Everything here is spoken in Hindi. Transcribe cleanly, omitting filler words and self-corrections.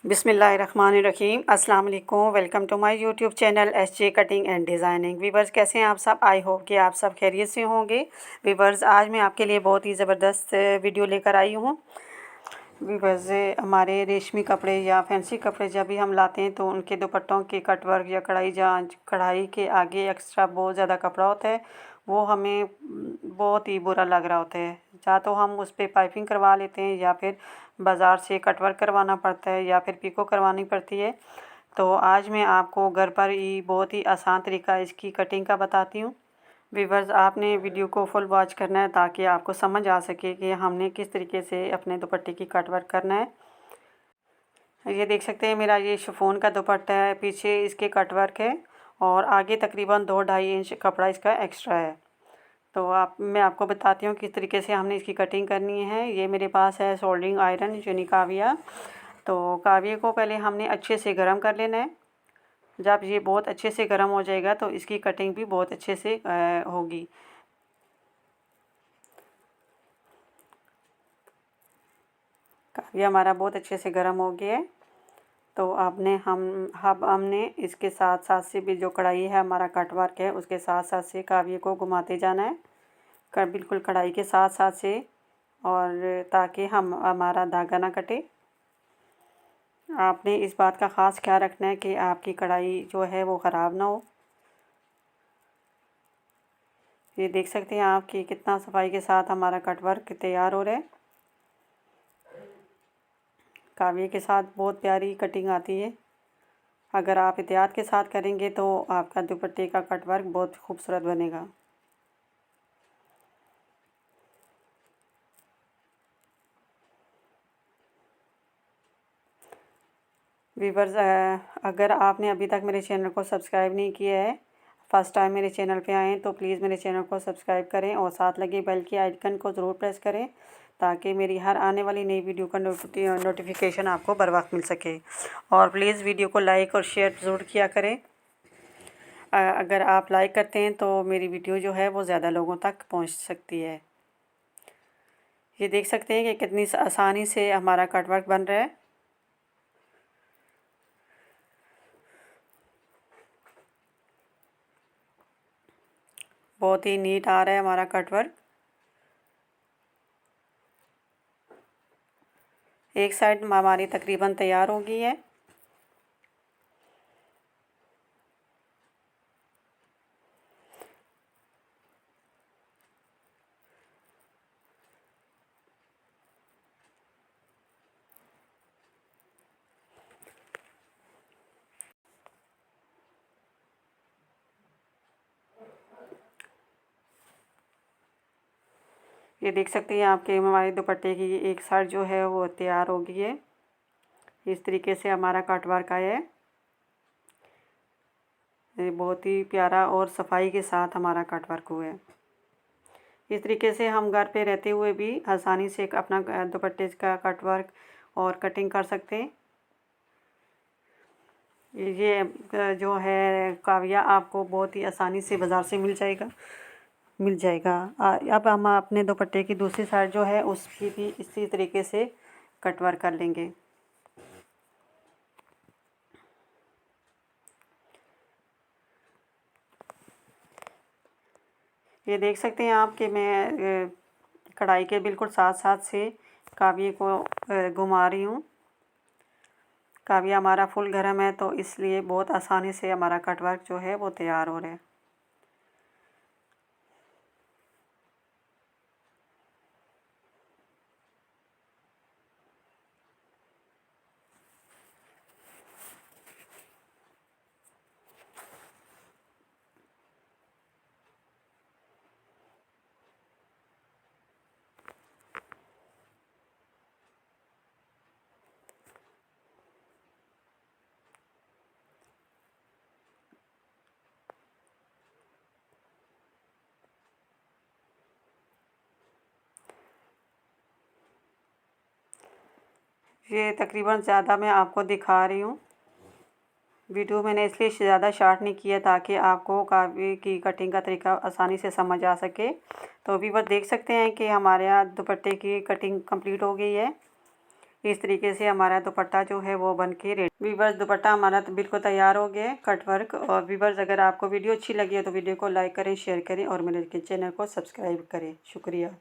बिस्मिल्लाहिर्रहमानिर्रहीम अस्सलाम वालेकुम। Welcome to my YouTube channel SJ कटिंग एंड डिज़ाइनिंग। वीवर्स, कैसे हैं आप सब? आई होप कि आप सब खैरियत से होंगे। वीवर्स, आज मैं आपके लिए बहुत ही ज़बरदस्त वीडियो लेकर आई हूँ। वीवर्स, हमारे रेशमी कपड़े या फैंसी कपड़े जब भी हम लाते हैं तो उनके दुपट्टों के कटवर्क या कढ़ाई के आगे एक्स्ट्रा बहुत ज़्यादा कपड़ा होता है, वो हमें बहुत ही बुरा लग रहा होता है। या तो हम उस पर पाइपिंग करवा लेते हैं या फिर बाज़ार से कटवर्क करवाना पड़ता है या फिर पिको करवानी पड़ती है। तो आज मैं आपको घर पर ही बहुत ही आसान तरीका इसकी कटिंग का बताती हूँ। वीवर्स, आपने वीडियो को फुल वॉच करना है ताकि आपको समझ आ सके कि हमने किस तरीके से अपने दुपट्टे की कट वर्क करना है। ये देख सकते हैं, मेरा ये शिफॉन का दुपट्टा है, पीछे इसके कट वर्क है और आगे तकरीबन 2-2.5 इंच कपड़ा इसका एक्स्ट्रा है। तो मैं आपको बताती हूँ किस तरीके से हमने इसकी कटिंग करनी है। ये मेरे पास है सोल्डरिंग आयरन यानी काविया। तो काविये को पहले हमने अच्छे से गर्म कर लेना है। जब ये बहुत अच्छे से गर्म हो जाएगा तो इसकी कटिंग भी बहुत अच्छे से होगी। काविया हमारा बहुत अच्छे से गर्म हो गया है। तो हमने इसके साथ साथ से भी जो कढ़ाई है, हमारा कट वर्क है, उसके साथ साथ से काविये को घुमाते जाना है बिल्कुल कढ़ाई के साथ साथ से, और ताकि हमारा धागा ना कटे। आपने इस बात का ख़ास ख्याल रखना है कि आपकी कढ़ाई जो है वो ख़राब ना हो। ये देख सकते हैं आप कि कितना सफाई के साथ हमारा कट वर्क तैयार हो रहा है। काविये के साथ बहुत प्यारी कटिंग आती है। अगर आप एहतियात के साथ करेंगे तो आपका दुपट्टे का कट वर्क बहुत खूबसूरत बनेगा। वीवर्स, अगर आपने अभी तक मेरे चैनल को सब्सक्राइब नहीं किया है, फ़र्स्ट टाइम मेरे चैनल पे आएँ तो प्लीज़ मेरे चैनल को सब्सक्राइब करें और साथ लगे बेल के आइकन को ज़रूर प्रेस करें ताकि मेरी हर आने वाली नई वीडियो का नोटिफिकेशन आपको बर वक्त मिल सके। और प्लीज़ वीडियो को लाइक और शेयर ज़रूर किया करें। अगर आप लाइक करते हैं तो मेरी वीडियो जो है वो ज़्यादा लोगों तक पहुँच सकती है। ये देख सकते हैं कि कितनी आसानी से हमारा कट वर्क बन रहा है। बहुत ही नीट आ रहा है हमारा कट वर्क। एक साइड हमारी तकरीबन तैयार हो गई है। ये देख सकते हैं आपके हमारे दुपट्टे की एक साइड जो है वो तैयार हो गई है। इस तरीके से हमारा कट वर्क आया है। ये बहुत ही प्यारा और सफाई के साथ हमारा कट वर्क हुआ है। इस तरीके से हम घर पे रहते हुए भी आसानी से अपना दुपट्टे का कट वर्क और कटिंग कर सकते हैं। ये जो है काविया आपको बहुत ही आसानी से बाज़ार से मिल जाएगा। अब हम अपने दुपट्टे की दूसरी साइड जो है उसकी भी इसी तरीके से कट वर्क कर लेंगे। ये देख सकते हैं आप कि मैं कढ़ाई के बिल्कुल साथ साथ से काविये को घुमा रही हूँ। काविया हमारा फुल गर्म है तो इसलिए बहुत आसानी से हमारा कट वर्क जो है वो तैयार हो रहा है। ये तकरीबन ज़्यादा मैं आपको दिखा रही हूँ। वीडियो मैंने इसलिए ज़्यादा शॉर्ट नहीं किया ताकि आपको काविये की कटिंग का तरीका आसानी से समझ आ सके। तो अभी बस देख सकते हैं कि हमारे यहाँ दुपट्टे की कटिंग कंप्लीट हो गई है। इस तरीके से हमारा दुपट्टा जो है वो बन के रेडी। वीवर्स दुपट्टा हमारा तो बिल्कुल तैयार हो गया है कट वर्क। और वीवर्स अगर आपको वीडियो अच्छी लगी है तो वीडियो को लाइक करें, शेयर करें और मेरे चैनल को सब्सक्राइब करें। शुक्रिया।